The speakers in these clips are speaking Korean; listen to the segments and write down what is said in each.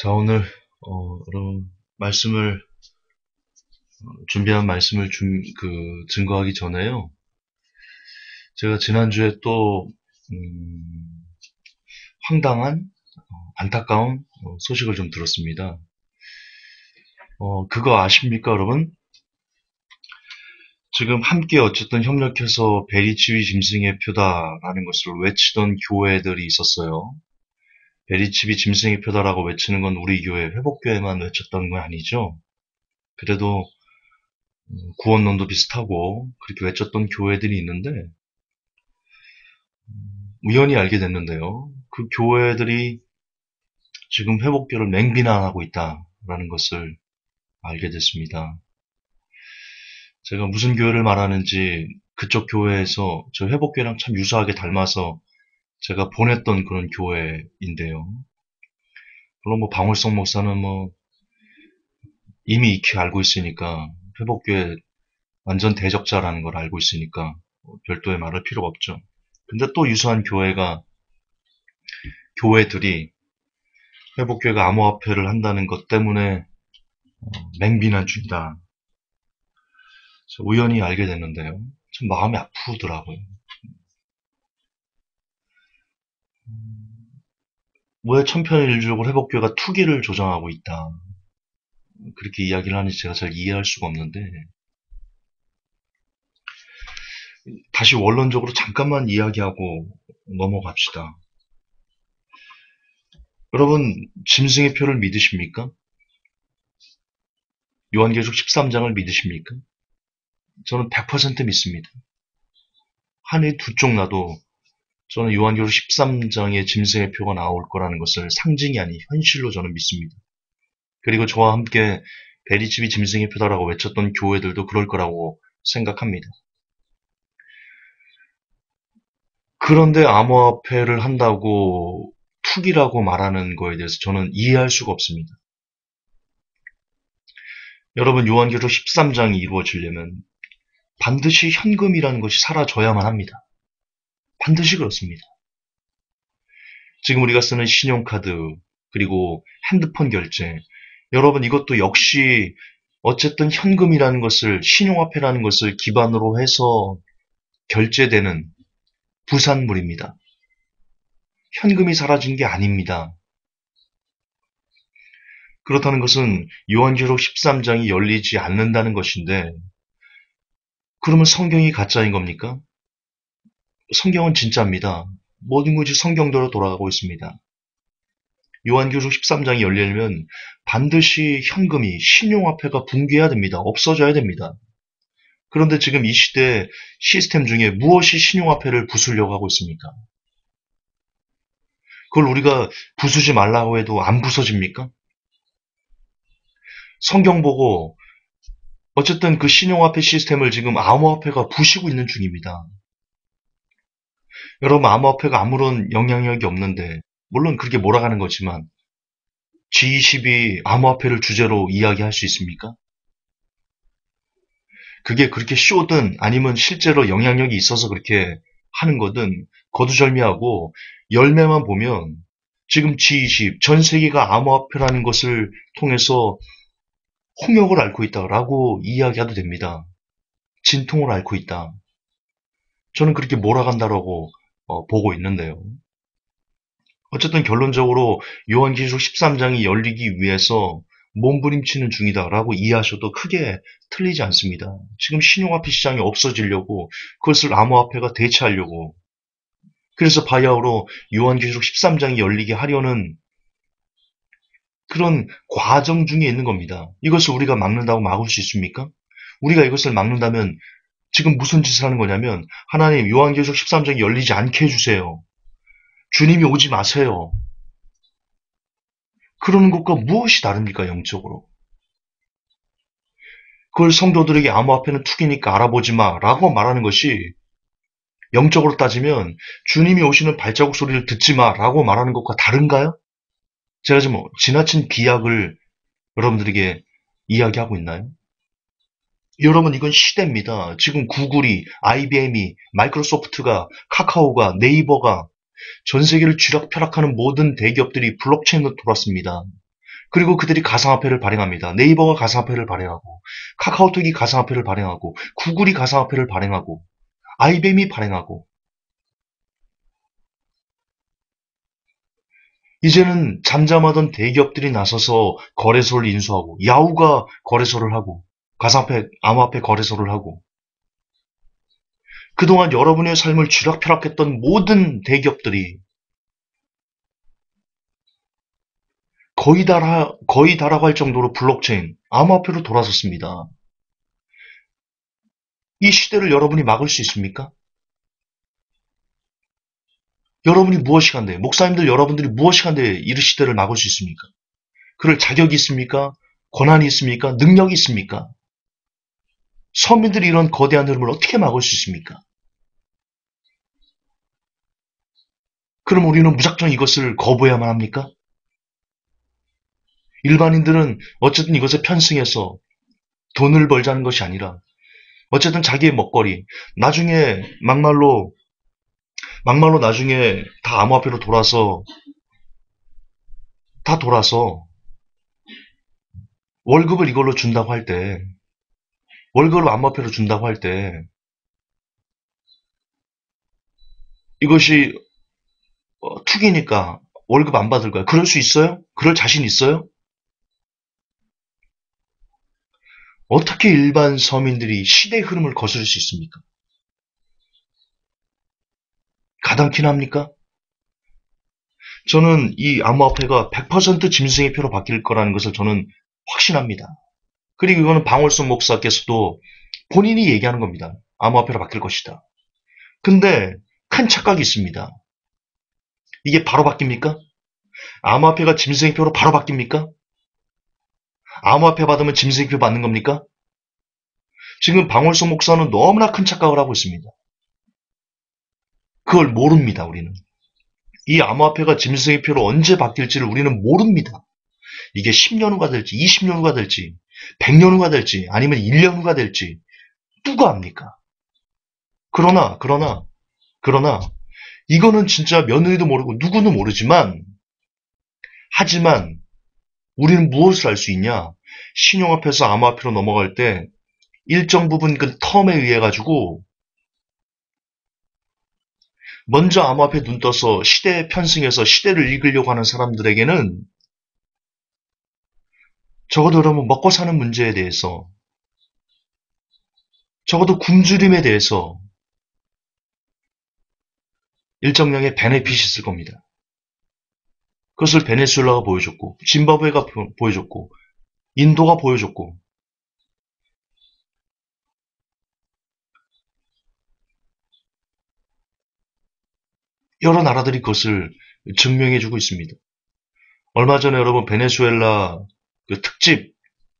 자, 오늘, 여러분, 준비한 말씀을 증거하기 전에요. 제가 지난주에 또, 황당한, 안타까운 소식을 좀 들었습니다. 그거 아십니까, 여러분? 지금 함께 어쨌든 협력해서 베리치비 짐승의 표다라는 것을 외치던 교회들이 있었어요. 베리치비 짐승의 표다라고 외치는 건 우리 교회, 회복교회만 외쳤던 건 아니죠. 그래도 구원론도 비슷하고 그렇게 외쳤던 교회들이 있는데 우연히 알게 됐는데요. 그 교회들이 지금 회복교를 맹비난하고 있다라는 것을 알게 됐습니다. 제가 무슨 교회를 말하는지 그쪽 교회에서 저 회복교랑 참 유사하게 닮아서 제가 보냈던 그런 교회인데요. 물론 뭐 방울성 목사는 뭐 이미 익히 알고 있으니까 회복교회 완전 대적자라는 걸 알고 있으니까 별도의 말할 필요가 없죠. 근데 또 유사한 교회들이 회복교회가 암호화폐를 한다는 것 때문에 맹비난 중이다. 우연히 알게 됐는데요. 참 마음이 아프더라고요. 왜 천편일률적으로 회복교회가 투기를 조장하고 있다. 그렇게 이야기를 하는지 제가 잘 이해할 수가 없는데 다시 원론적으로 잠깐만 이야기하고 넘어갑시다. 여러분 짐승의 표를 믿으십니까? 요한계시록 13장을 믿으십니까? 저는 100% 믿습니다. 하늘이 두 쪽 나도 저는 요한계시록 13장의 짐승의 표가 나올 거라는 것을 상징이 아닌 현실로 저는 믿습니다. 그리고 저와 함께 베리집이 짐승의 표다라고 외쳤던 교회들도 그럴 거라고 생각합니다. 그런데 암호화폐를 한다고 투기라고 말하는 거에 대해서 저는 이해할 수가 없습니다. 여러분 요한계시록 13장이 이루어지려면 반드시 현금이라는 것이 사라져야만 합니다. 반드시 그렇습니다. 지금 우리가 쓰는 신용카드 그리고 핸드폰 결제 여러분 이것도 역시 어쨌든 현금이라는 것을 신용화폐라는 것을 기반으로 해서 결제되는 부산물입니다. 현금이 사라진 게 아닙니다. 그렇다는 것은 요한계시록 13장이 열리지 않는다는 것인데 그러면 성경이 가짜인 겁니까? 성경은 진짜입니다. 모든 것이 성경대로 돌아가고 있습니다. 요한계시록 13장이 열리려면 반드시 현금이 신용화폐가 붕괴해야 됩니다. 없어져야 됩니다. 그런데 지금 이 시대 시스템 중에 무엇이 신용화폐를 부수려고 하고 있습니까? 그걸 우리가 부수지 말라고 해도 안 부서집니까? 성경 보고 어쨌든 그 신용화폐 시스템을 지금 암호화폐가 부시고 있는 중입니다. 여러분 암호화폐가 아무런 영향력이 없는데 물론 그렇게 몰아가는 거지만 G20이 암호화폐를 주제로 이야기할 수 있습니까? 그게 그렇게 쇼든 아니면 실제로 영향력이 있어서 그렇게 하는 거든 거두절미하고 열매만 보면 지금 G20 전 세계가 암호화폐라는 것을 통해서 홍역을 앓고 있다라고 이야기해도 됩니다. 진통을 앓고 있다. 저는 그렇게 몰아간다라고 보고 있는데요. 어쨌든 결론적으로 요한계시록 13장이 열리기 위해서 몸부림치는 중이다라고 이해하셔도 크게 틀리지 않습니다. 지금 신용화폐 시장이 없어지려고 그것을 암호화폐가 대체하려고 그래서 바야흐로 요한계시록 13장이 열리게 하려는 그런 과정 중에 있는 겁니다. 이것을 우리가 막는다고 막을 수 있습니까? 우리가 이것을 막는다면 지금 무슨 짓을 하는 거냐면 하나님 요한계시록 13장이 열리지 않게 해주세요. 주님이 오지 마세요. 그러는 것과 무엇이 다릅니까 영적으로? 그걸 성도들에게 암호화폐는 투기니까 알아보지 마라고 말하는 것이 영적으로 따지면 주님이 오시는 발자국 소리를 듣지 마라고 말하는 것과 다른가요? 제가 지금 지나친 비약을 여러분들에게 이야기하고 있나요? 여러분 이건 시대입니다. 지금 구글이, IBM이, 마이크로소프트가, 카카오가, 네이버가 전 세계를 쥐락펴락하는 모든 대기업들이 블록체인으로 돌았습니다. 그리고 그들이 가상화폐를 발행합니다. 네이버가 가상화폐를 발행하고, 카카오톡이 가상화폐를 발행하고, 구글이 가상화폐를 발행하고, IBM이 발행하고, 이제는 잠잠하던 대기업들이 나서서 거래소를 인수하고, 야후가 거래소를 하고, 가상화폐, 암호화폐 거래소를 하고, 그동안 여러분의 삶을 쥐락펴락했던 모든 대기업들이 거의 다라고 할 정도로 블록체인, 암호화폐로 돌아섰습니다. 이 시대를 여러분이 막을 수 있습니까? 여러분이 무엇이 간데, 목사님들 여러분들이 무엇이 간데 이 시대를 막을 수 있습니까? 그럴 자격이 있습니까? 권한이 있습니까? 능력이 있습니까? 서민들이 이런 거대한 흐름을 어떻게 막을 수 있습니까? 그럼 우리는 무작정 이것을 거부해야만 합니까? 일반인들은 어쨌든 이것에 편승해서 돈을 벌자는 것이 아니라 어쨌든 자기의 먹거리, 나중에 막말로 나중에 다 암호화폐로 돌아서 월급을 이걸로 준다고 할 때, 월급을 암호화폐로 준다고 할 때, 이것이 투기니까 월급 안 받을 거야. 그럴 수 있어요? 그럴 자신 있어요? 어떻게 일반 서민들이 시대의 흐름을 거스를 수 있습니까? 가당키나 합니까? 저는 이 암호화폐가 100% 짐승의 표로 바뀔 거라는 것을 저는 확신합니다. 그리고 이거는 방울순 목사께서도 본인이 얘기하는 겁니다. 암호화폐로 바뀔 것이다. 근데 큰 착각이 있습니다. 이게 바로 바뀝니까? 암호화폐가 짐승의 표로 바로 바뀝니까? 암호화폐 받으면 짐승의 표 받는 겁니까? 지금 방울순 목사는 너무나 큰 착각을 하고 있습니다. 그걸 모릅니다, 우리는. 이 암호화폐가 짐승의 표로 언제 바뀔지를 우리는 모릅니다. 이게 10년 후가 될지, 20년 후가 될지, 100년 후가 될지, 아니면 1년 후가 될지, 누가 압니까? 그러나, 이거는 진짜 며느리도 모르고 누구도 모르지만, 하지만, 우리는 무엇을 알 수 있냐? 신용화폐에서 암호화폐로 넘어갈 때, 일정 부분 그 텀에 의해 가지고, 먼저 암호화폐 눈 떠서 시대에 편승해서 시대를 읽으려고 하는 사람들에게는 적어도 여러분 먹고 사는 문제에 대해서 적어도 굶주림에 대해서 일정량의 베네핏이 있을 겁니다. 그것을 베네수엘라가 보여줬고 짐바브웨가 보여줬고 인도가 보여줬고 여러 나라들이 그것을 증명해주고 있습니다. 얼마 전에 여러분 베네수엘라 그 특집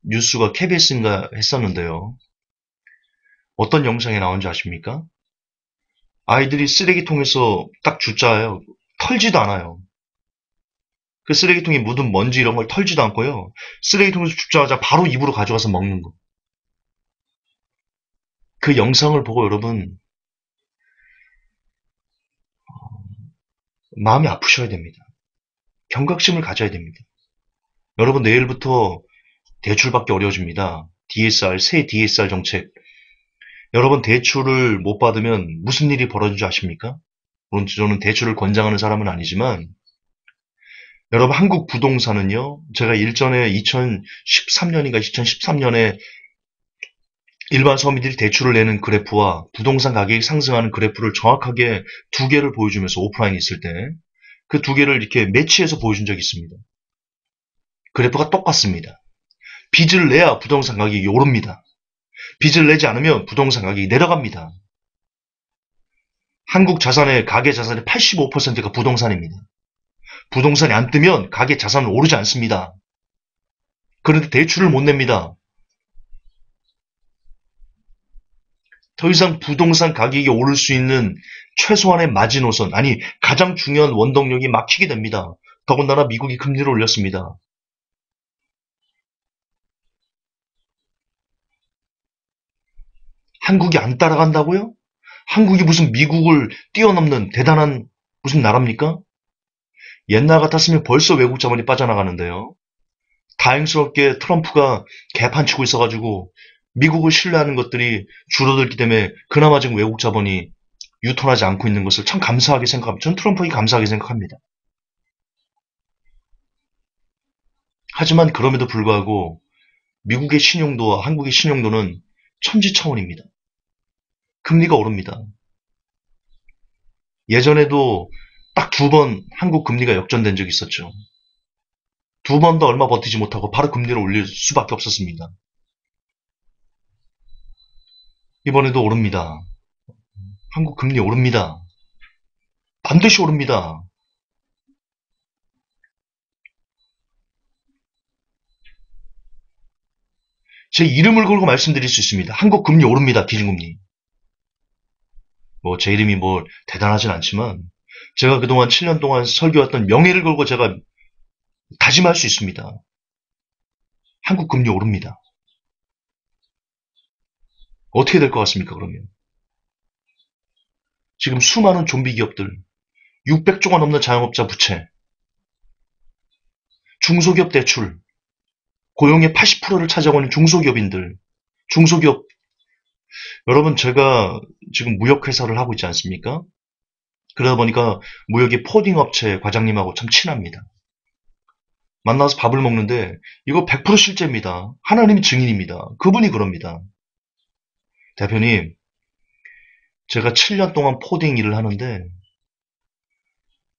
뉴스가 KBS인가 했었는데요. 어떤 영상이 나온지 아십니까? 아이들이 쓰레기통에서 딱 주짜예요. 털지도 않아요. 그 쓰레기통에 묻은 먼지 이런 걸 털지도 않고요. 쓰레기통에서 줍자마자 바로 입으로 가져가서 먹는 거. 그 영상을 보고 여러분 마음이 아프셔야 됩니다. 경각심을 가져야 됩니다. 여러분 내일부터 대출받기 어려워집니다. DSR, 새 DSR 정책. 여러분 대출을 못 받으면 무슨 일이 벌어진 줄 아십니까? 물론 저는 대출을 권장하는 사람은 아니지만 여러분 한국 부동산은요. 제가 일전에 2013년인가 2013년에 일반 서민들이 대출을 내는 그래프와 부동산 가격이 상승하는 그래프를 정확하게 두 개를 보여주면서 오프라인에 있을 때 그 두 개를 이렇게 매치해서 보여준 적이 있습니다. 그래프가 똑같습니다. 빚을 내야 부동산 가격이 오릅니다. 빚을 내지 않으면 부동산 가격이 내려갑니다. 한국 자산의 가계 자산의 85%가 부동산입니다. 부동산이 안 뜨면 가계 자산은 오르지 않습니다. 그런데 대출을 못 냅니다. 더 이상 부동산 가격이 오를 수 있는 최소한의 마지노선, 아니 가장 중요한 원동력이 막히게 됩니다. 더군다나 미국이 금리를 올렸습니다. 한국이 안 따라간다고요? 한국이 무슨 미국을 뛰어넘는 대단한 무슨 나라입니까? 옛날 같았으면 벌써 외국 자본이 빠져나가는데요. 다행스럽게 트럼프가 개판 치고 있어가지고 미국을 신뢰하는 것들이 줄어들기 때문에 그나마 지금 외국 자본이 유턴하지 않고 있는 것을 참 감사하게 생각합니다. 전 트럼프에게 감사하게 생각합니다. 하지만 그럼에도 불구하고 미국의 신용도와 한국의 신용도는 천지차원입니다. 금리가 오릅니다. 예전에도 딱 두 번 한국 금리가 역전된 적이 있었죠. 두 번 더 얼마 버티지 못하고 바로 금리를 올릴 수밖에 없었습니다. 이번에도 오릅니다. 한국 금리 오릅니다. 반드시 오릅니다. 제 이름을 걸고 말씀드릴 수 있습니다. 한국 금리 오릅니다. 기준금리. 뭐 제 이름이 뭐 대단하진 않지만 제가 그동안 7년 동안 설교했던 명예를 걸고 제가 다짐할 수 있습니다. 한국 금리 오릅니다. 어떻게 될 것 같습니까, 그러면? 지금 수많은 좀비 기업들, 600조가 넘는 자영업자 부채, 중소기업 대출, 고용의 80%를 차지하고 있는 중소기업인들, 중소기업, 여러분 제가 지금 무역회사를 하고 있지 않습니까? 그러다 보니까 무역의 포딩 업체 과장님하고 참 친합니다. 만나서 밥을 먹는데 이거 100% 실제입니다. 하나님이 증인입니다. 그분이 그럽니다. 대표님, 제가 7년 동안 포딩 일을 하는데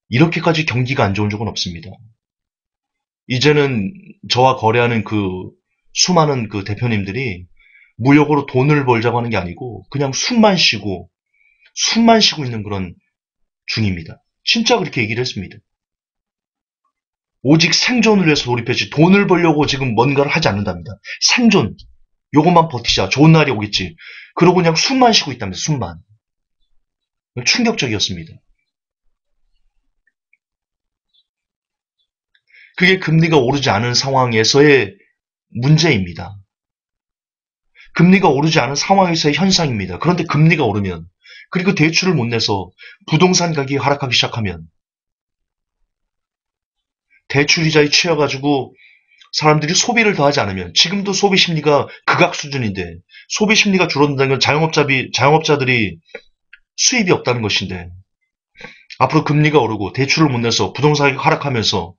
이렇게까지 경기가 안 좋은 적은 없습니다. 이제는 저와 거래하는 그 수많은 그 대표님들이 무역으로 돈을 벌자고 하는 게 아니고 그냥 숨만 쉬고 있는 그런 중입니다. 진짜 그렇게 얘기를 했습니다. 오직 생존을 위해서 돌입했지 돈을 벌려고 지금 뭔가를 하지 않는답니다. 생존. 요것만 버티자. 좋은 날이 오겠지. 그러고 그냥 숨만 쉬고 있답니다. 숨만. 충격적이었습니다. 그게 금리가 오르지 않은 상황에서의 문제입니다. 금리가 오르지 않은 상황에서의 현상입니다. 그런데 금리가 오르면 그리고 대출을 못 내서 부동산 가격이 하락하기 시작하면 대출 이자에 취해가지고 사람들이 소비를 더 하지 않으면 지금도 소비 심리가 극악 수준인데 소비 심리가 줄어든다는 건 자영업자들이 수입이 없다는 것인데 앞으로 금리가 오르고 대출을 못 내서 부동산이 하락하면서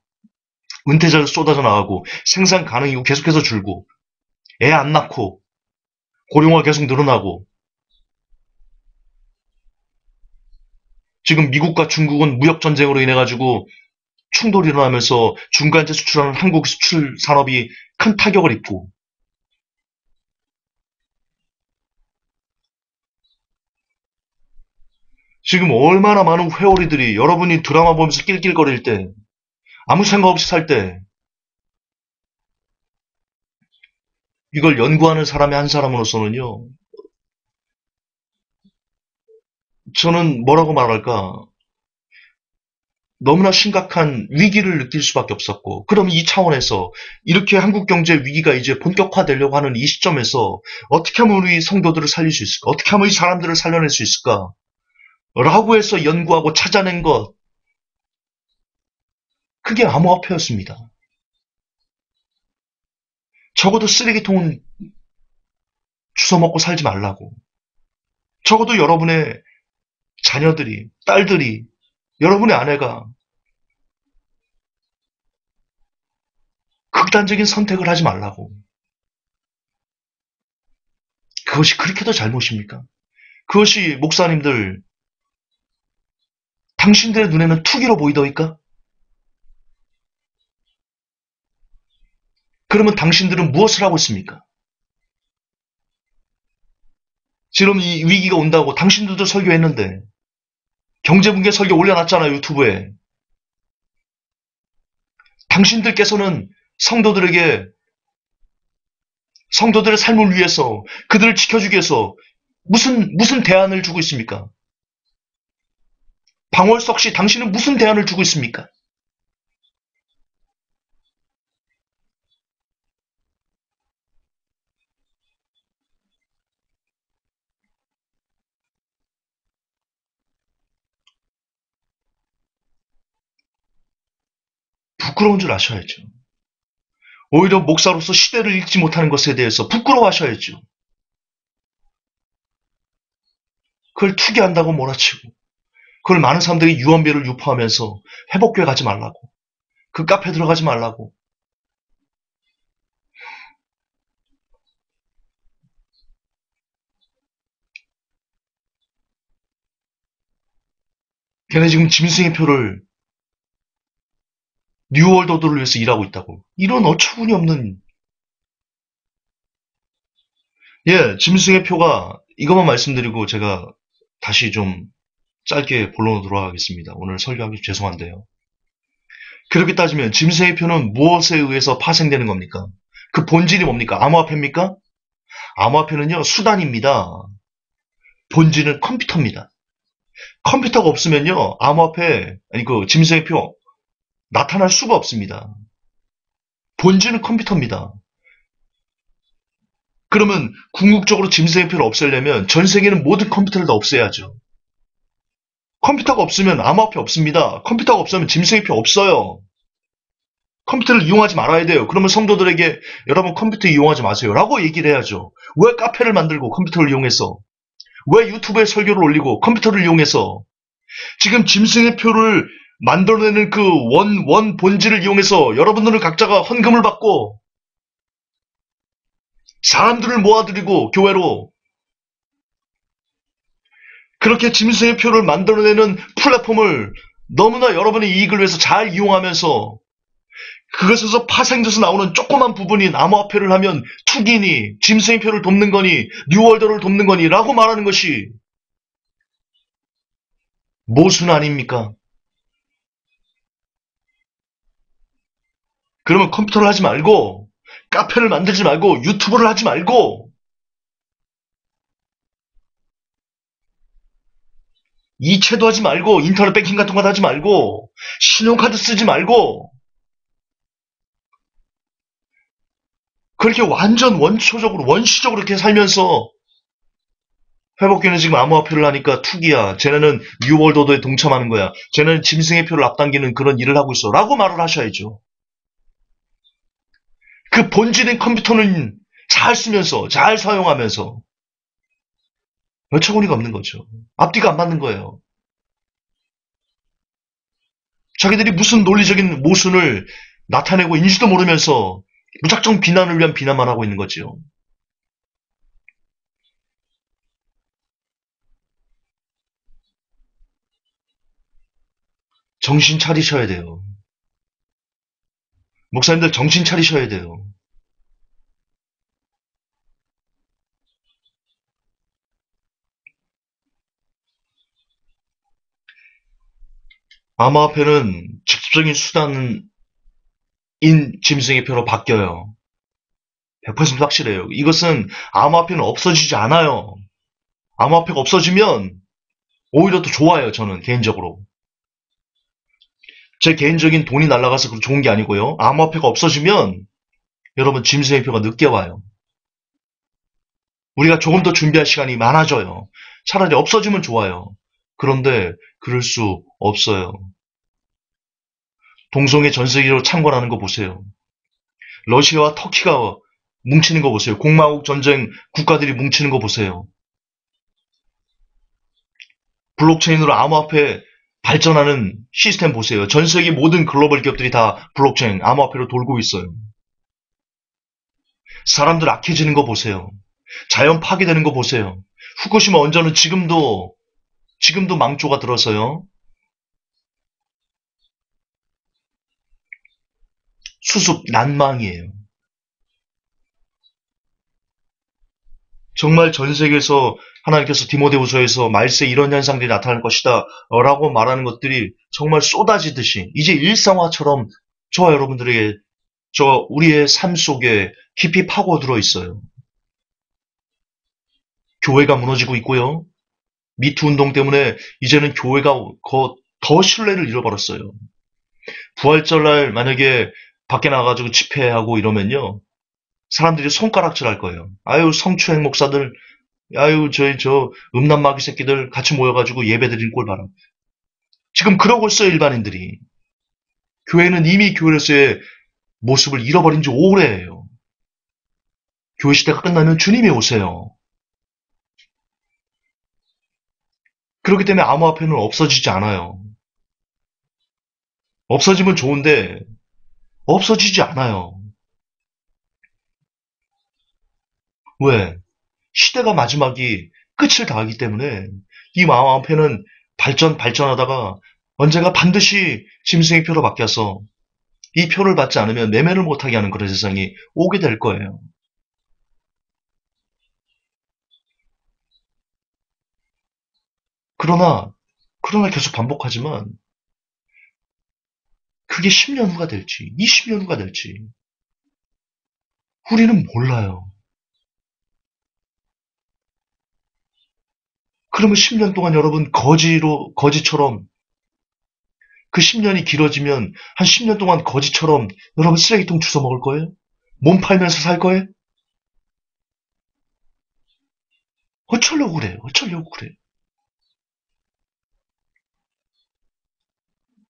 은퇴자들 쏟아져 나가고 생산 가능이고 계속해서 줄고 애 안 낳고 고령화가 계속 늘어나고 지금 미국과 중국은 무역 전쟁으로 인해 가지고 충돌이 일어나면서 중간재 수출하는 한국 수출 산업이 큰 타격을 입고 지금 얼마나 많은 회오리들이 여러분이 드라마 보면서 낄낄거릴 때 아무 생각 없이 살 때 이걸 연구하는 사람의 한 사람으로서는요. 저는 뭐라고 말할까 너무나 심각한 위기를 느낄 수밖에 없었고 그럼 이 차원에서 이렇게 한국 경제 위기가 이제 본격화되려고 하는 이 시점에서 어떻게 하면 우리 성도들을 살릴 수 있을까? 어떻게 하면 이 사람들을 살려낼 수 있을까? 라고 해서 연구하고 찾아낸 것 그게 암호화폐였습니다. 적어도 쓰레기통은 주워 먹고 살지 말라고. 적어도 여러분의 자녀들이, 딸들이, 여러분의 아내가 극단적인 선택을 하지 말라고. 그것이 그렇게도 잘못입니까? 그것이 목사님들, 당신들의 눈에는 투기로 보이더이까? 그러면 당신들은 무엇을 하고 있습니까? 지금 이 위기가 온다고 당신들도 설교했는데 경제붕괴 설교 올려놨잖아요 유튜브에. 당신들께서는 성도들에게 성도들의 삶을 위해서 그들을 지켜주기 위해서 무슨 대안을 주고 있습니까? 방월석 씨 당신은 무슨 대안을 주고 있습니까? 부끄러운 줄 아셔야죠. 오히려 목사로서 시대를 읽지 못하는 것에 대해서 부끄러워하셔야죠. 그걸 투기한다고 몰아치고, 그걸 많은 사람들이 유언비어를 유포하면서 회복교회 가지 말라고, 그 카페 들어가지 말라고. 걔네 지금 짐승의 표를 뉴월드오더를 위해서 일하고 있다고. 이런 어처구니 없는, 예, 짐승의 표가, 이것만 말씀드리고 제가 다시 좀 짧게 본론으로 돌아가겠습니다. 오늘 설교하기 죄송한데요. 그렇게 따지면 짐승의 표는 무엇에 의해서 파생되는 겁니까? 그 본질이 뭡니까? 암호화폐입니까? 암호화폐는요, 수단입니다. 본질은 컴퓨터입니다. 컴퓨터가 없으면요, 암호화폐, 아니 그 짐승의 표 나타날 수가 없습니다. 본질은 컴퓨터입니다. 그러면 궁극적으로 짐승의 표를 없애려면 전 세계는 모든 컴퓨터를 다 없애야죠. 컴퓨터가 없으면 암호화폐 없습니다. 컴퓨터가 없으면 짐승의 표 없어요. 컴퓨터를 이용하지 말아야 돼요. 그러면 성도들에게 여러분 컴퓨터 이용하지 마세요. 라고 얘기를 해야죠. 왜 카페를 만들고 컴퓨터를 이용해서? 왜 유튜브에 설교를 올리고 컴퓨터를 이용해서? 지금 짐승의 표를 만들어내는 그 원 본질을 이용해서 여러분들은 각자가 헌금을 받고 사람들을 모아들이고 교회로 그렇게 짐승의 표를 만들어내는 플랫폼을 너무나 여러분의 이익을 위해서 잘 이용하면서 그것에서 파생돼서 나오는 조그만 부분인 암호화폐를 하면 투기니 짐승의 표를 돕는 거니 뉴월드를 돕는 거니 라고 말하는 것이 모순 아닙니까? 그러면 컴퓨터를 하지 말고 카페를 만들지 말고 유튜브를 하지 말고 이체도 하지 말고 인터넷 뱅킹 같은 거 하지 말고 신용카드 쓰지 말고 그렇게 완전 원초적으로 원시적으로 이렇게 살면서 회복교는 지금 암호화폐를 하니까 투기야. 쟤네는 뉴월드오더에 동참하는 거야. 쟤네는 짐승의 표를 앞당기는 그런 일을 하고 있어. 라고 말을 하셔야죠. 그 본질인 컴퓨터는 잘 쓰면서 잘 사용하면서 어처구니가 없는 거죠. 앞뒤가 안 맞는 거예요. 자기들이 무슨 논리적인 모순을 나타내고 인지도 모르면서 무작정 비난을 위한 비난만 하고 있는 거지요. 정신 차리셔야 돼요. 목사님들 정신 차리셔야 돼요. 암호화폐는 직접적인 수단인 짐승의 표로 바뀌어요. 100% 확실해요. 이것은 암호화폐는 없어지지 않아요. 암호화폐가 없어지면 오히려 더 좋아요. 저는 개인적으로. 제 개인적인 돈이 날아가서 좋은 게 아니고요. 암호화폐가 없어지면 여러분 짐승의 표가 늦게 와요. 우리가 조금 더 준비할 시간이 많아져요. 차라리 없어지면 좋아요. 그런데 그럴 수 없어요. 동성애 전 세계로 창궐하는 거 보세요. 러시아와 터키가 뭉치는 거 보세요. 공화국 전쟁 국가들이 뭉치는 거 보세요. 블록체인으로 암호화폐 발전하는 시스템 보세요. 전 세계 모든 글로벌 기업들이 다 블록체인, 암호화폐로 돌고 있어요. 사람들 악해지는 거 보세요. 자연 파괴되는 거 보세요. 후쿠시마 원전은 지금도 망조가 들어서요. 수습 난망이에요. 정말 전 세계에서 하나님께서 디모데후서에서 말세 이런 현상들이 나타날 것이다 라고 말하는 것들이 정말 쏟아지듯이 이제 일상화처럼 저와 여러분들에게 우리의 삶 속에 깊이 파고들어 있어요. 교회가 무너지고 있고요. 미투 운동 때문에 이제는 교회가 더 신뢰를 잃어버렸어요. 부활절날 만약에 밖에 나가가지고 집회하고 이러면요. 사람들이 손가락질 할 거예요. 아유, 성추행 목사들, 아유, 저 음란마귀 새끼들 같이 모여가지고 예배 드리는 꼴 봐라. 지금 그러고 있어요, 일반인들이. 교회는 이미 교회로서의 모습을 잃어버린 지 오래예요. 교회 시대가 끝나면 주님이 오세요. 그렇기 때문에 암호화폐는 없어지지 않아요. 없어지면 좋은데 없어지지 않아요. 왜? 시대가 마지막이 끝을 다하기 때문에 이 암호화폐는 발전하다가 언젠가 반드시 짐승의 표로 바뀌어서 이 표를 받지 않으면 매매를 못하게 하는 그런 세상이 오게 될 거예요. 그러나, 그러나 계속 반복하지만 그게 10년 후가 될지, 20년 후가 될지 우리는 몰라요. 그러면 10년 동안 여러분 거지처럼 그 10년이 길어지면 한 10년 동안 거지처럼 여러분 쓰레기통 주워 먹을 거예요? 몸 팔면서 살 거예요? 어쩌려고 그래요? 어쩌려고 그래요?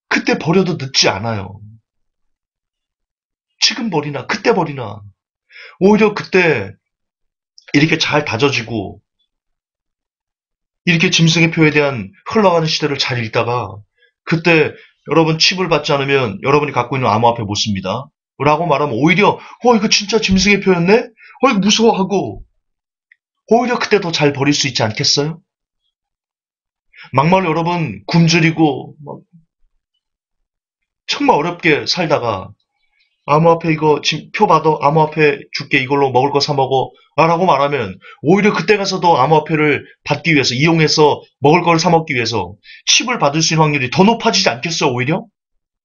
그때 버려도 늦지 않아요. 지금 버리나, 그때 버리나. 오히려 그때 이렇게 잘 다져지고, 이렇게 짐승의 표에 대한 흘러가는 시대를 잘 읽다가, 그때 여러분 칩을 받지 않으면 여러분이 갖고 있는 암호화폐 못 씁니다. 라고 말하면 오히려, 이거 진짜 짐승의 표였네? 이거 무서워하고, 오히려 그때 더 잘 버릴 수 있지 않겠어요? 막말로 여러분 굶주리고, 정말 어렵게 살다가, 암호화폐 이거 지금 표 받아 암호화폐 줄게 이걸로 먹을 거 사 먹어 라고 말하면 오히려 그때 가서도 암호화폐를 받기 위해서 이용해서 먹을 걸 사 먹기 위해서 칩을 받을 수 있는 확률이 더 높아지지 않겠어 오히려?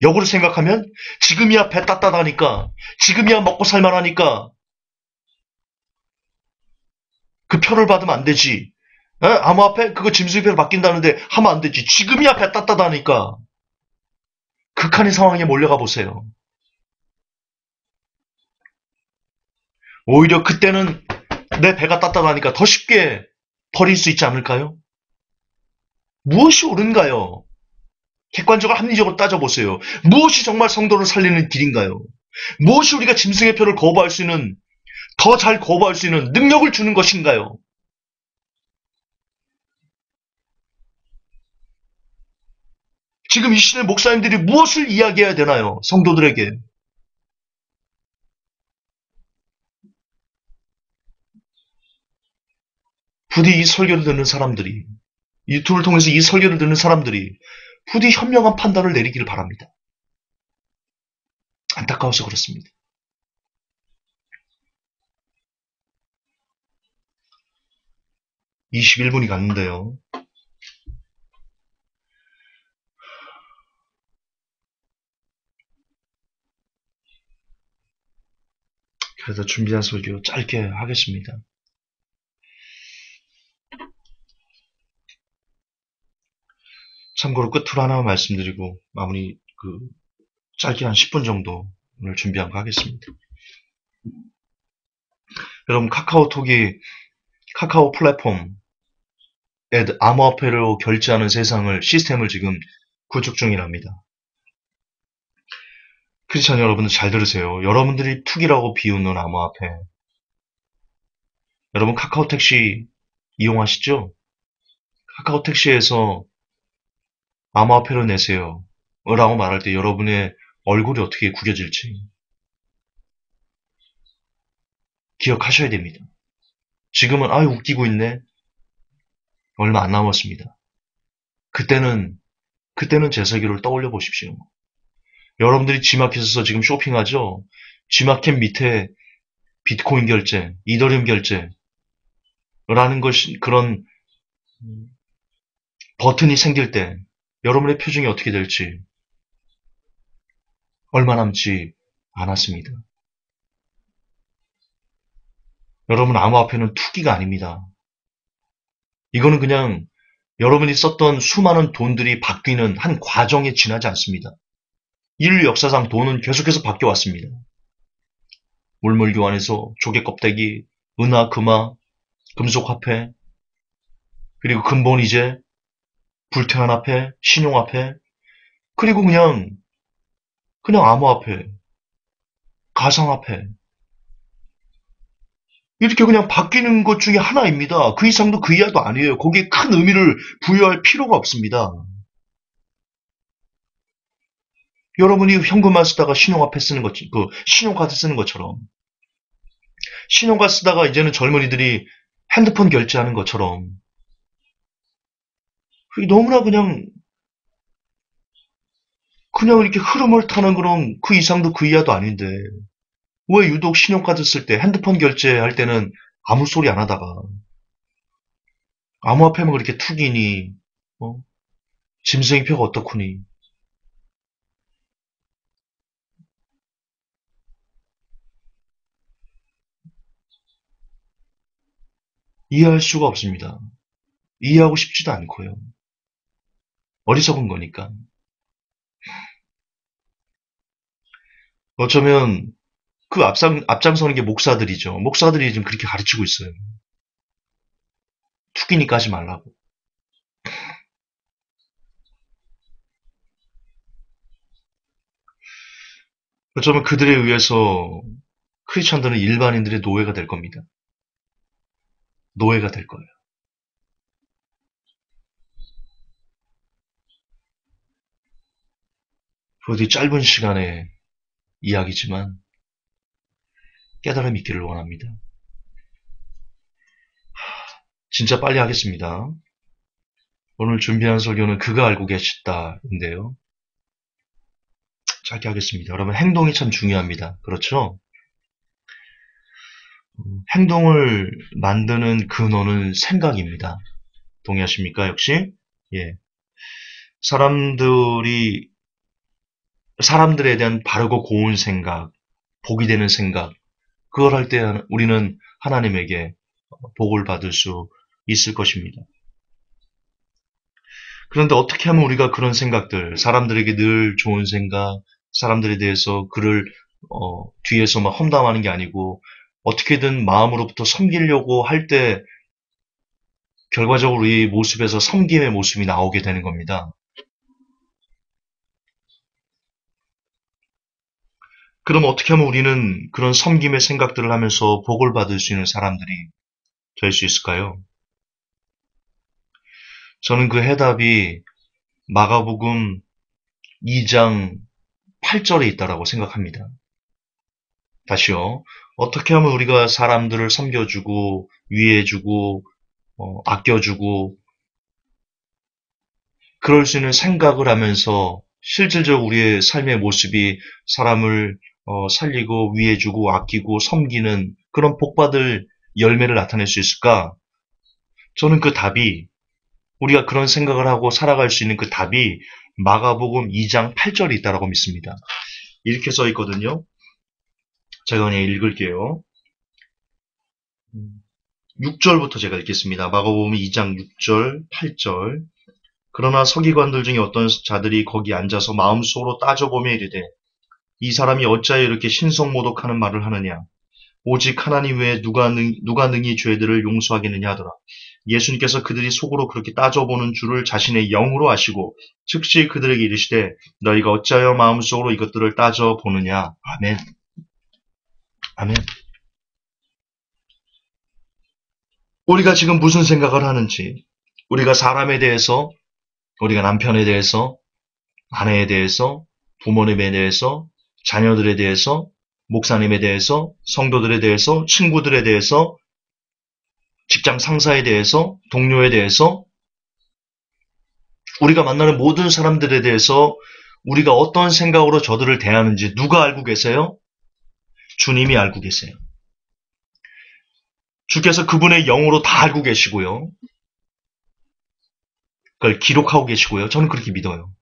역으로 생각하면 지금이야 배 따뜻하니까 지금이야 먹고 살만하니까 그 표를 받으면 안 되지. 에? 암호화폐 그거 짐승표로 바뀐다는데 하면 안 되지. 지금이야 배 따뜻하니까 극한의 상황에 몰려가 보세요. 오히려 그때는 내 배가 따뜻하니까 더 쉽게 버릴 수 있지 않을까요? 무엇이 옳은가요? 객관적으로 합리적으로 따져보세요. 무엇이 정말 성도를 살리는 길인가요? 무엇이 우리가 짐승의 표를 거부할 수 있는, 더 잘 거부할 수 있는 능력을 주는 것인가요? 지금 이 시대 목사님들이 무엇을 이야기해야 되나요? 성도들에게. 부디 이 설교를 듣는 사람들이, 유튜브를 통해서 이 설교를 듣는 사람들이 부디 현명한 판단을 내리기를 바랍니다. 안타까워서 그렇습니다. 21분이 갔는데요. 그래서 준비한 설교 짧게 하겠습니다. 참고로 끝으로 하나만 말씀드리고 마무리 짧게 한 10분 정도 오늘 준비한 거 하겠습니다. 여러분 카카오 플랫폼에 암호화폐로 결제하는 시스템을 지금 구축 중이랍니다. 크리스찬 여러분들 잘 들으세요. 여러분들이 투기라고 비웃는 암호화폐. 여러분 카카오 택시 이용하시죠? 카카오 택시에서 암호화폐로 내세요. 라고 말할 때 여러분의 얼굴이 어떻게 구겨질지 기억하셔야 됩니다. 지금은 웃기고 있네. 얼마 안 남았습니다. 그때는 제 세계를 떠올려 보십시오. 여러분들이 G마켓에서 지금 쇼핑하죠? G마켓 밑에 비트코인 결제, 이더리움 결제라는 그런 버튼이 생길 때 여러분의 표정이 어떻게 될지 얼마 남지 않았습니다. 여러분 암호화폐는 투기가 아닙니다. 이거는 그냥 여러분이 썼던 수많은 돈들이 바뀌는 한 과정에 지나지 않습니다. 인류 역사상 돈은 계속해서 바뀌어왔습니다. 물물 교환에서 조개 껍데기, 은하, 금화, 금속 화폐, 그리고 근본 이제 불태난 화폐, 신용 화폐, 그리고 그냥 암호화폐. 가상화폐. 이렇게 그냥 바뀌는 것 중에 하나입니다. 그 이상도 그 이하도 아니에요. 거기에 큰 의미를 부여할 필요가 없습니다. 여러분이 현금만 쓰다가 신용화폐 쓰는 것, 신용카드 쓰는 것처럼, 신용카드 쓰다가 이제는 젊은이들이 핸드폰 결제하는 것처럼, 너무나 그냥 이렇게 흐름을 타는 그런 그 이상도 그 이하도 아닌데, 왜 유독 신용카드 쓸 때, 핸드폰 결제할 때는 아무 소리 안 하다가, 암호화폐만 그렇게 툭이니, 어? 짐승이표가 어떻구니. 이해할 수가 없습니다. 이해하고 싶지도 않고요. 어리석은 거니까. 어쩌면 그 앞장서는 게 목사들이죠. 목사들이 지금 그렇게 가르치고 있어요. 툭이니까 하지 말라고. 어쩌면 그들에 의해서 크리스천들은 일반인들의 노예가 될 겁니다. 노예가 될 거예요. 부디 짧은 시간의 이야기지만 깨달음 있기를 원합니다. 진짜 빨리 하겠습니다. 오늘 준비한 설교는 그가 알고 계시다인데요. 짧게 하겠습니다. 여러분, 행동이 참 중요합니다. 그렇죠? 행동을 만드는 근원은 생각입니다. 동의하십니까, 역시? 예. 사람들이, 사람들에 대한 바르고 고운 생각, 복이 되는 생각, 그걸 할 때 우리는 하나님에게 복을 받을 수 있을 것입니다. 그런데 어떻게 하면 우리가 그런 생각들, 사람들에게 늘 좋은 생각, 사람들에 대해서 그를 뒤에서 막 험담하는 게 아니고 어떻게든 마음으로부터 섬기려고 할 때 결과적으로 이 모습에서 섬김의 모습이 나오게 되는 겁니다. 그럼 어떻게 하면 우리는 그런 섬김의 생각들을 하면서 복을 받을 수 있는 사람들이 될 수 있을까요? 저는 그 해답이 마가복음 2장 8절에 있다라고 생각합니다. 다시요. 어떻게 하면 우리가 사람들을 섬겨주고 위해주고 아껴주고 그럴 수 있는 생각을 하면서 실질적으로 우리의 삶의 모습이 사람을 살리고 위해주고 아끼고 섬기는 그런 복받을 열매를 나타낼 수 있을까? 저는 그 답이 우리가 그런 생각을 하고 살아갈 수 있는 그 답이 마가복음 2장 8절에 있다라고 믿습니다. 이렇게 써 있거든요. 제가 그냥 읽을게요. 6절부터 제가 읽겠습니다. 마가복음 2장 6절, 8절. 그러나 서기관들 중에 어떤 자들이 거기 앉아서 마음속으로 따져보며 이르되 이 사람이 어찌하여 이렇게 신성모독하는 말을 하느냐. 오직 하나님 외에 누가 능히 죄들을 용서하겠느냐 하더라. 예수님께서 그들이 속으로 그렇게 따져보는 줄을 자신의 영으로 아시고 즉시 그들에게 이르시되 너희가 어찌하여 마음속으로 이것들을 따져보느냐. 아멘. 아멘. 우리가 지금 무슨 생각을 하는지, 우리가 사람에 대해서, 우리가 남편에 대해서, 아내에 대해서, 부모님에 대해서, 자녀들에 대해서, 목사님에 대해서, 성도들에 대해서, 친구들에 대해서, 직장 상사에 대해서, 동료에 대해서, 우리가 만나는 모든 사람들에 대해서 우리가 어떤 생각으로 저들을 대하는지 누가 알고 계세요? 주님이 알고 계세요. 주께서 그분의 영으로 다 알고 계시고요. 그걸 기록하고 계시고요. 저는 그렇게 믿어요.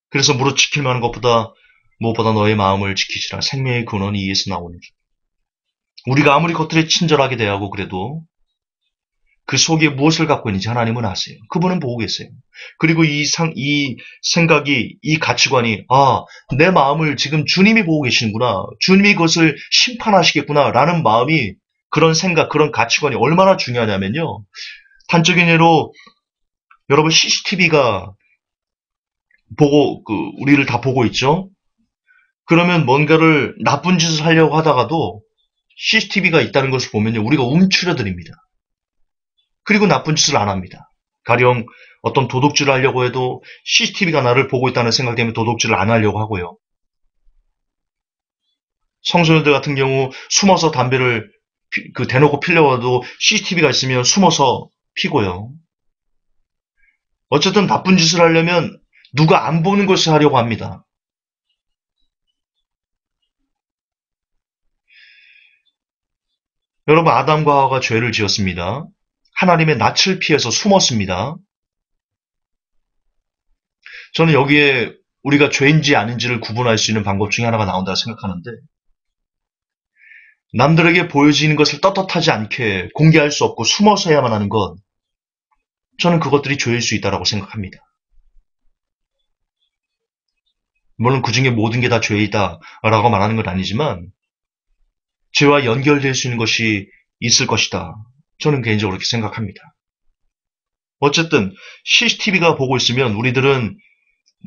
그래서 무릇 지킬 만한 것보다 무엇보다 너의 마음을 지키시라. 생명의 근원이 이에서 나오니. 우리가 아무리 겉으로 친절하게 대하고 그래도 그 속에 무엇을 갖고 있는지 하나님은 아세요. 그분은 보고 계세요. 그리고 이 생각이, 이 가치관이, 내 마음을 지금 주님이 보고 계시는구나. 주님이 그것을 심판하시겠구나. 라는 마음이, 그런 생각, 그런 가치관이 얼마나 중요하냐면요. 단적인 예로, 여러분 CCTV가 우리를 다 보고 있죠? 그러면 뭔가를 나쁜 짓을 하려고 하다가도 CCTV가 있다는 것을 보면요, 우리가 움츠려드립니다. 그리고 나쁜 짓을 안 합니다. 가령 어떤 도둑질을 하려고 해도 CCTV가 나를 보고 있다는 생각 때문에 도둑질을 안 하려고 하고요. 청소년들 같은 경우 숨어서 담배를 대놓고 피려고 해도 CCTV가 있으면 숨어서 피고요. 어쨌든 나쁜 짓을 하려면 누가 안 보는 것을 하려고 합니다. 여러분, 아담과 하와가 죄를 지었습니다. 하나님의 낯을 피해서 숨었습니다. 저는 여기에 우리가 죄인지 아닌지를 구분할 수 있는 방법 중에 하나가 나온다고 생각하는데, 남들에게 보여지는 것을 떳떳하지 않게 공개할 수 없고 숨어서 해야만 하는 것, 저는 그것들이 죄일 수 있다고 생각합니다. 물론 그 중에 모든 게 다 죄이다라고 말하는 건 아니지만, 죄와 연결될 수 있는 것이 있을 것이다. 저는 개인적으로 그렇게 생각합니다. 어쨌든 CCTV가 보고 있으면 우리들은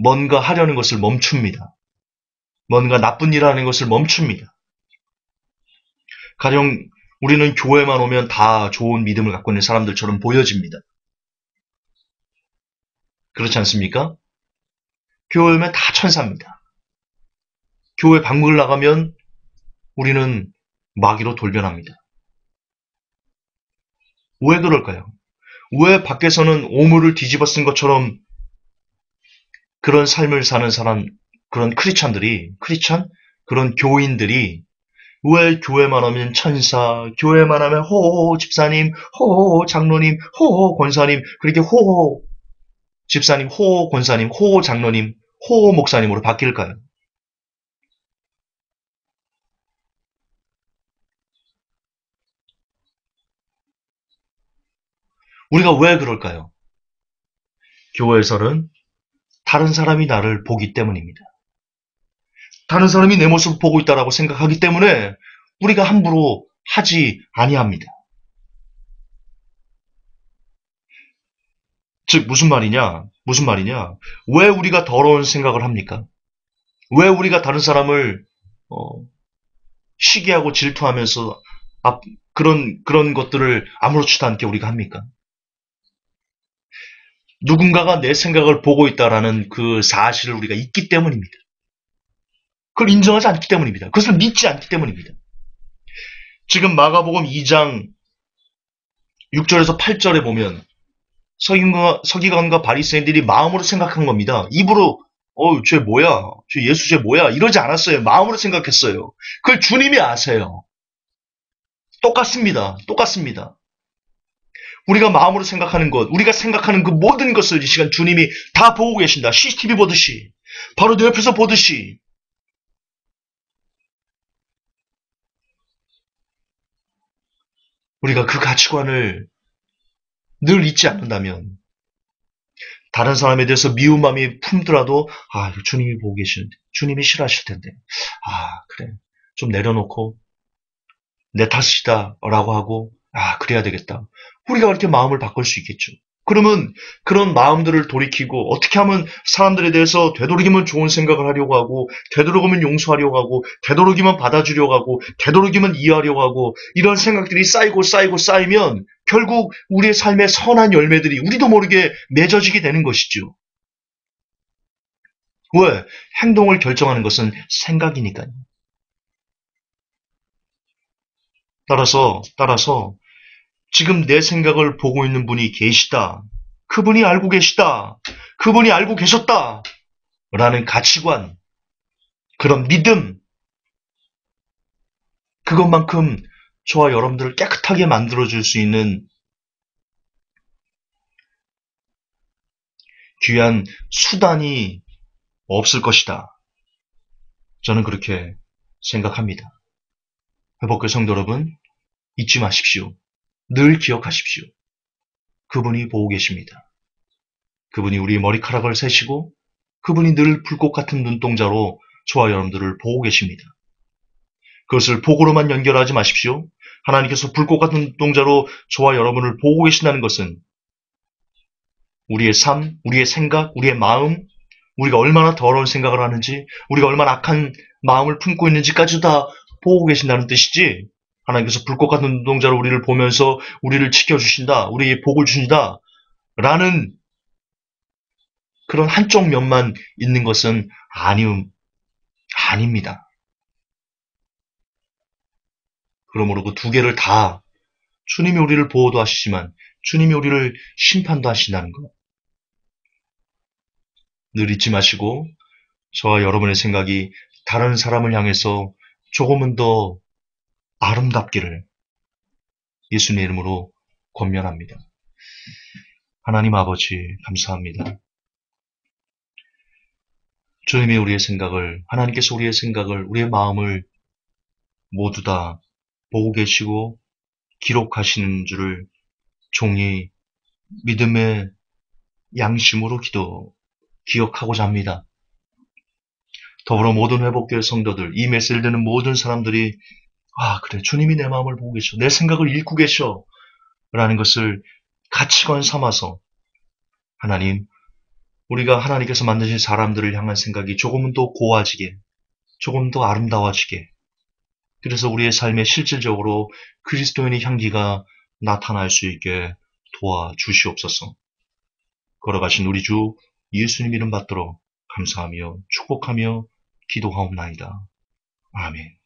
뭔가 하려는 것을 멈춥니다. 뭔가 나쁜 일 하는 것을 멈춥니다. 가령 우리는 교회만 오면 다 좋은 믿음을 갖고 있는 사람들처럼 보여집니다. 그렇지 않습니까? 교회 오면 다 천사입니다. 교회 방문을 나가면 우리는 마귀로 돌변합니다. 왜 그럴까요? 왜 밖에서는 오물을 뒤집어 쓴 것처럼 그런 삶을 사는 사람, 그런 그런 교인들이 왜 교회만 하면 천사, 교회만 하면 호호 집사님, 호호 장로님, 호호 권사님, 그렇게 호호 집사님, 호호 권사님, 호호 장로님, 호호 목사님으로 바뀔까요? 우리가 왜 그럴까요? 교회에서는 다른 사람이 나를 보기 때문입니다. 다른 사람이 내 모습을 보고 있다라고 생각하기 때문에 우리가 함부로 하지 아니합니다. 즉 무슨 말이냐? 무슨 말이냐? 왜 우리가 더러운 생각을 합니까? 왜 우리가 다른 사람을 시기하고 질투하면서 그런 것들을 아무렇지도 않게 우리가 합니까? 누군가가 내 생각을 보고 있다라는 그 사실을 우리가 잊기 때문입니다. 그걸 인정하지 않기 때문입니다. 그것을 믿지 않기 때문입니다. 지금 마가복음 2장 6절에서 8절에 보면 서기관과 바리새인들이 마음으로 생각한 겁니다. 입으로 쟤 뭐야? 쟤 예수 쟤 뭐야? 이러지 않았어요. 마음으로 생각했어요. 그걸 주님이 아세요. 똑같습니다. 똑같습니다. 우리가 마음으로 생각하는 것, 우리가 생각하는 그 모든 것을 이 시간 주님이 다 보고 계신다. CCTV 보듯이. 바로 내 옆에서 보듯이. 우리가 그 가치관을 늘 잊지 않는다면 다른 사람에 대해서 미운 마음이 품더라도 이거 주님이 보고 계시는데 주님이 싫어하실 텐데 그래 좀 내려놓고 내 탓이다 라고 하고 그래야 되겠다. 우리가 그렇게 마음을 바꿀 수 있겠죠. 그러면 그런 마음들을 돌이키고 어떻게 하면 사람들에 대해서 되도록이면 좋은 생각을 하려고 하고 되도록이면 용서하려고 하고 되도록이면 받아주려고 하고 되도록이면 이해하려고 하고 이런 생각들이 쌓이면 결국 우리의 삶의 선한 열매들이 우리도 모르게 맺어지게 되는 것이죠. 왜? 행동을 결정하는 것은 생각이니까요. 따라서 지금 내 생각을 보고 있는 분이 계시다. 그분이 알고 계시다. 그분이 알고 계셨다. 라는 가치관, 그런 믿음, 그것만큼 저와 여러분들을 깨끗하게 만들어줄 수 있는 귀한 수단이 없을 것이다. 저는 그렇게 생각합니다. 회복교 성도 여러분, 잊지 마십시오. 늘 기억하십시오. 그분이 보고 계십니다. 그분이 우리 머리카락을 세시고 그분이 늘 불꽃 같은 눈동자로 저와 여러분들을 보고 계십니다. 그것을 복으로만 연결하지 마십시오. 하나님께서 불꽃 같은 눈동자로 저와 여러분을 보고 계신다는 것은 우리의 삶, 우리의 생각, 우리의 마음, 우리가 얼마나 더러운 생각을 하는지, 우리가 얼마나 악한 마음을 품고 있는지까지 다 보고 계신다는 뜻이지. 하나님께서 불꽃 같은 눈동자로 우리를 보면서 우리를 지켜주신다, 우리에게 복을 주신다, 라는 그런 한쪽 면만 있는 것은 아닙니다. 그러므로 그 두 개를 다 주님이 우리를 보호도 하시지만 주님이 우리를 심판도 하신다는 것. 늘 잊지 마시고 저와 여러분의 생각이 다른 사람을 향해서 조금은 더 아름답기를 예수님의 이름으로 권면합니다. 하나님 아버지 감사합니다. 주님이 우리의 생각을, 하나님께서 우리의 생각을, 우리의 마음을 모두 다 보고 계시고 기록하시는 줄을 종이 믿음의 양심으로 기억하고자 합니다. 더불어 모든 회복교회 성도들, 이 메시지를 듣는 모든 사람들이 그래, 주님이 내 마음을 보고 계셔. 내 생각을 읽고 계셔. 라는 것을 가치관 삼아서 하나님, 우리가 하나님께서 만드신 사람들을 향한 생각이 조금은 더 고와지게, 조금 더 아름다워지게, 그래서 우리의 삶에 실질적으로 그리스도인의 향기가 나타날 수 있게 도와주시옵소서. 걸어가신 우리 주 예수님 이름 받들어 감사하며 축복하며 기도하옵나이다. 아멘.